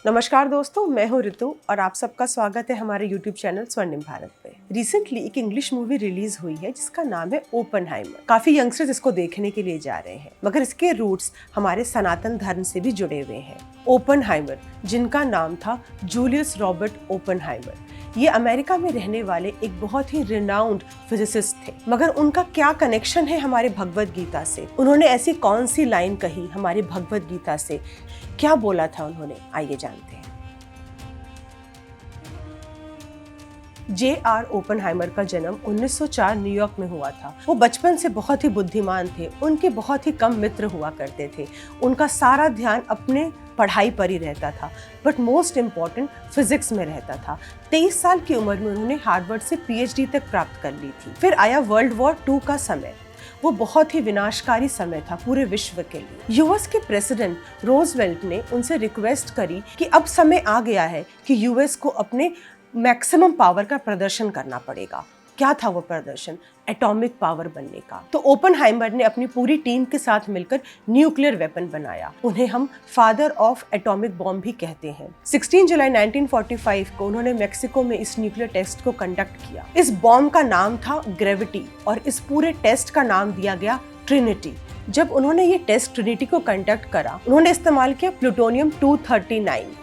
नमस्कार दोस्तों, मैं हूँ ऋतु और आप सबका स्वागत है हमारे YouTube चैनल स्वर्णिम भारत पे। रिसेंटली एक इंग्लिश मूवी रिलीज हुई है जिसका नाम है ओपनहाइमर। काफी यंगस्टर्स इसको देखने के लिए जा रहे हैं, मगर इसके रूट्स हमारे सनातन धर्म से भी जुड़े हुए हैं। ओपनहाइमर, जिनका नाम था जूलियस रॉबर्ट ओपनहाइमर, ये अमेरिका में रहने वाले एक बहुत ही रिनाउंड फिजिसिस्ट थे। मगर उनका क्या कनेक्शन है हमारे भगवत गीता से? उन्होंने ऐसी कौन सी लाइन कही हमारे भगवत गीता से? क्या बोला था उन्होंने? आइए जानते हैं। J.R. ओपनहाइमर का जन्म 1904 न्यूयॉर्क में हुआ था। वो बचपन से बहुत ही बुद्धिमान थे। उनके बहुत ही कम मित्र हुआ करते थे। उनका सारा ध्यान अपने पढ़ाई पर ही रहता था, बट मोस्ट इम्पॉर्टेंट फिजिक्स में रहता था। 23 साल की उम्र में उन्होंने हार्वर्ड से PhD तक प्राप्त कर ली थी। फिर आया वर्ल्ड वॉर 2 का समय। वो बहुत ही विनाशकारी समय था पूरे विश्व के लिए। यूएस के प्रेसिडेंट रोजवेल्ट ने उनसे रिक्वेस्ट करी कि अब समय आ गया है कि यूएस को अपने मैक्सिमम पावर का प्रदर्शन करना पड़ेगा। क्या था वो प्रदर्शन? एटॉमिक पावर बनने का। तो ओपनहाइमर ने अपनी पूरी टीम के साथ मिलकर न्यूक्लियर वेपन बनाया। उन्हें हम फादर ऑफ एटॉमिक बॉम्ब भी कहते हैं। 16 जुलाई 1945 को उन्होंने मेक्सिको में इस न्यूक्लियर टेस्ट को कंडक्ट किया। इस बॉम्ब का नाम था ग्रेविटी और इस पूरे टेस्ट का नाम दिया गया ट्रिनिटी। जब उन्होंने ये टेस्ट ट्रिनिटी को कंडक्ट करा, उन्होंने इस्तेमाल किया प्लूटोनियम 239।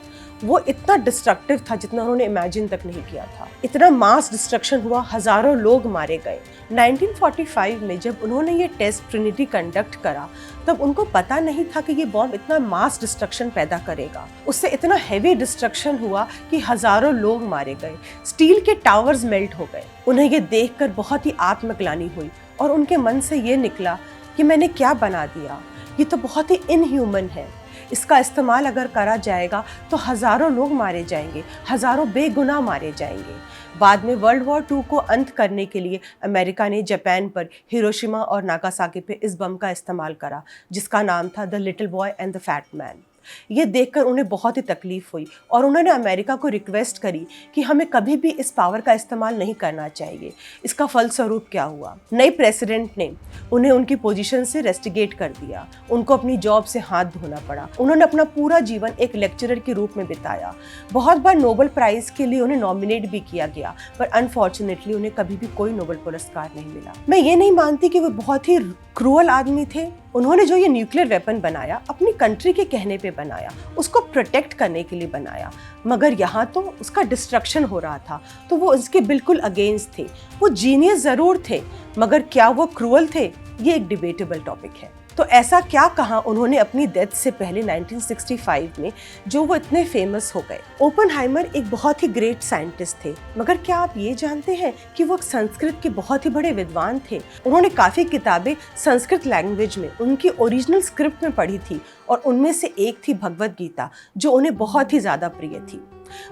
वो इतना डिस्ट्रक्टिव था जितना उन्होंने इमेजिन तक नहीं किया था। इतना मास डिस्ट्रक्शन हुआ, हजारों लोग मारे गए। 1945 में जब उन्होंने ये टेस्ट ट्रिनिटी कंडक्ट करा, तब उनको पता नहीं था कि ये बॉम्ब इतना मास डिस्ट्रक्शन पैदा करेगा। उससे इतना हैवी डिस्ट्रक्शन हुआ कि हजारों लोग मारे गए। स्टील के टावर्स मेल्ट हो गए। उन्हें ये देखकर बहुत ही आत्मग्लानि हुई और उनके मन से ये निकला कि मैंने क्या बना दिया, ये तो बहुत ही इनह्यूमन है। इसका इस्तेमाल अगर करा जाएगा तो हजारों लोग मारे जाएंगे, हजारों बेगुनाह मारे जाएंगे। बाद में वर्ल्ड वॉर 2 को अंत करने के लिए अमेरिका ने जापान पर हिरोशिमा और नागासाकी पे इस बम का इस्तेमाल करा, जिसका नाम था the little boy and the fat man. ये देखकर उन्हें बहुत ही तकलीफ हुई और उन्होंने अमेरिका को रिक्वेस्ट करी कि हमें कभी भी इस पावर का इस्तेमाल नहीं करना चाहिए। इसका फलस्वरूप क्या हुआ? नए प्रेसिडेंट ने उन्हें उनकी पोजीशन से रेस्टिगेट कर दिया। उनको अपनी जॉब से हाथ धोना पड़ा। उन्होंने अपना पूरा जीवन एक लेक्चरर के रूप में बिताया। बहुत बार नोबेल प्राइज के लिए उन्हें नॉमिनेट भी किया गया, पर अनफॉर्चुनेटली उन्हें कभी भी कोई नोबेल पुरस्कार नहीं मिला। मैं ये नहीं मानती कि वो बहुत ही क्रूअल आदमी थे। उन्होंने जो ये न्यूक्लियर वेपन बनाया, अपनी कंट्री के कहने पे बनाया, उसको प्रोटेक्ट करने के लिए बनाया, मगर यहाँ तो उसका डिस्ट्रक्शन हो रहा था, तो वो इसके बिल्कुल अगेंस्ट थे। वो जीनियस जरूर थे, मगर क्या वो क्रूअल थे? ये एक डिबेटेबल टॉपिक है। तो ऐसा क्या कहा उन्होंने अपनी डेथ से पहले 1965 में, जो वो इतने फेमस हो गए? ओपनहाइमर एक बहुत ही ग्रेट साइंटिस्ट थे, मगर क्या आप ये जानते हैं कि वो संस्कृत के बहुत ही बड़े विद्वान थे? उन्होंने काफी किताबें संस्कृत लैंग्वेज में उनकी ओरिजिनल स्क्रिप्ट में पढ़ी थी और उनमें से एक थी भगवत गीता, जो उन्हें बहुत ही ज्यादा प्रिय थी।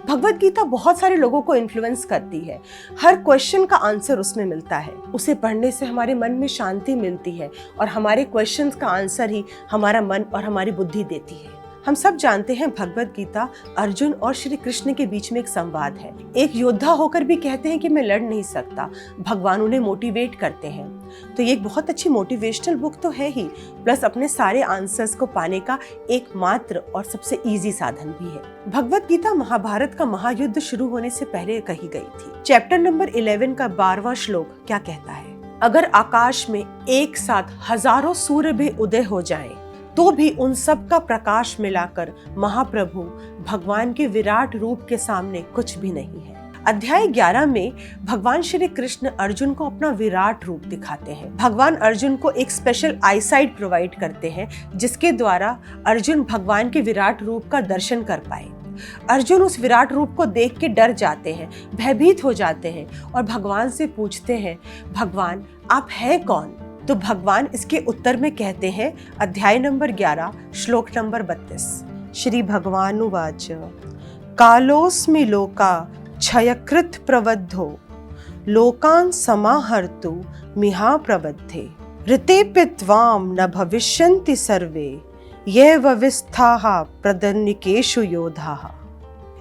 भगवत गीता बहुत सारे लोगों को इन्फ्लुएंस करती है। हर क्वेश्चन का आंसर उसमें मिलता है। उसे पढ़ने से हमारे मन में शांति मिलती है और हमारे क्वेश्चंस का आंसर ही हमारा मन और हमारी बुद्धि देती है। हम सब जानते हैं भगवत गीता अर्जुन और श्री कृष्ण के बीच में एक संवाद है। एक योद्धा होकर भी कहते हैं कि मैं लड़ नहीं सकता। भगवान उन्हें मोटिवेट करते हैं। तो ये एक बहुत अच्छी मोटिवेशनल बुक तो है ही, प्लस अपने सारे आंसर्स को पाने का एकमात्र और सबसे इजी साधन भी है। भगवत गीता महाभारत का महायुद्ध शुरू होने से पहले कही गई थी। चैप्टर नंबर 11 का 12वां श्लोक क्या कहता है? अगर आकाश में एक साथ हजारों सूर्य भी उदय हो जाएं, तो भी उन सब का प्रकाश मिलाकर महाप्रभु भगवान के विराट रूप के सामने कुछ भी नहीं है। अध्याय 11 में भगवान श्री कृष्ण अर्जुन को अपना विराट रूप दिखाते हैं। भगवान अर्जुन को एक स्पेशल आईसाइट प्रोवाइड करते हैं, जिसके द्वारा अर्जुन भगवान के विराट रूप का दर्शन कर पाए। अर्जुन उस विराट रूप को देख के डर जाते हैं, भयभीत हो जाते हैं और भगवान से पूछते हैं, भगवान आप हैं कौन? तो भगवान इसके उत्तर में कहते हैं, अध्याय नंबर 11 श्लोक नंबर 32, श्री भगवानुवाच कालोस्मि लोका क्षयकृत प्रवद्धो लोकान् समाहर्तु मिहा प्रबद्धे ऋतेप्यत्वाम न भविष्यन्ति सर्वे ये वविस्थाः प्रदन्निकेषु योधाः।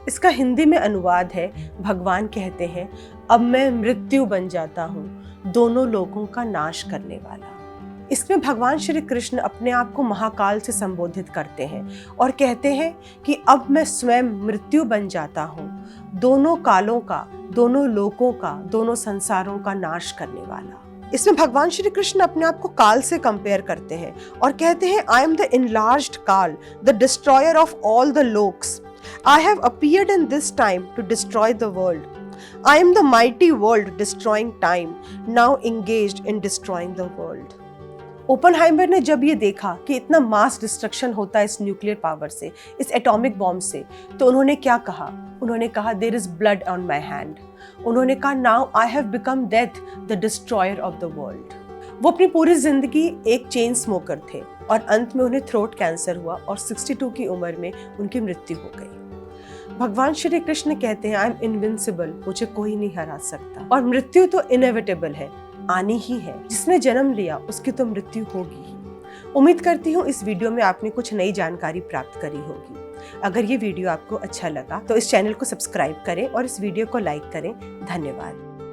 इसका हिंदी में अनुवाद है, भगवान कहते हैं, अब मैं मृत्यु बन जाता हूँ, दोनों लोगों का नाश करने वाला। इसमें भगवान श्री कृष्ण अपने आप को महाकाल से संबोधित करते हैं और कहते हैं कि अब मैं स्वयं मृत्यु बन जाता हूँ, दोनों कालों का, दोनों लोकों का, दोनों संसारों का नाश करने वाला। इसमें भगवान श्री कृष्ण अपने आप को काल से कंपेयर करते हैं और कहते हैं, आई एम द इनलार्ज्ड काल, the destroyer of all the लोक्स। I have appeared in this time to destroy the world. I am the mighty world destroying time, now engaged in destroying the world. Oppenheimer ने जब ये देखा कि इतना mass destruction होता है इस न्यूक्लियर पावर से, इस एटॉमिक बॉम्ब से, तो उन्होंने क्या कहा? उन्होंने कहा, there is blood on my hand. उन्होंने कहा, now I have become death, the destroyer of the world. वो अपनी पूरी जिंदगी एक चेन स्मोकर थे और अंत में उन्हें थ्रोट कैंसर हुआ और 62 की उम्र में उनकी मृत्यु हो गई। भगवान श्री कृष्ण कहते हैं, आई एम इनविंसिबल, मुझे कोई नहीं हरा सकता। और मृत्यु तो इनएविटेबल है, आनी ही है। जिसने जन्म लिया उसकी तो मृत्यु होगी ही। उम्मीद करती हूँ इस वीडियो में आपने कुछ नई जानकारी प्राप्त करी होगी। अगर ये वीडियो आपको अच्छा लगा तो इस चैनल को सब्सक्राइब करें और इस वीडियो को लाइक करें। धन्यवाद।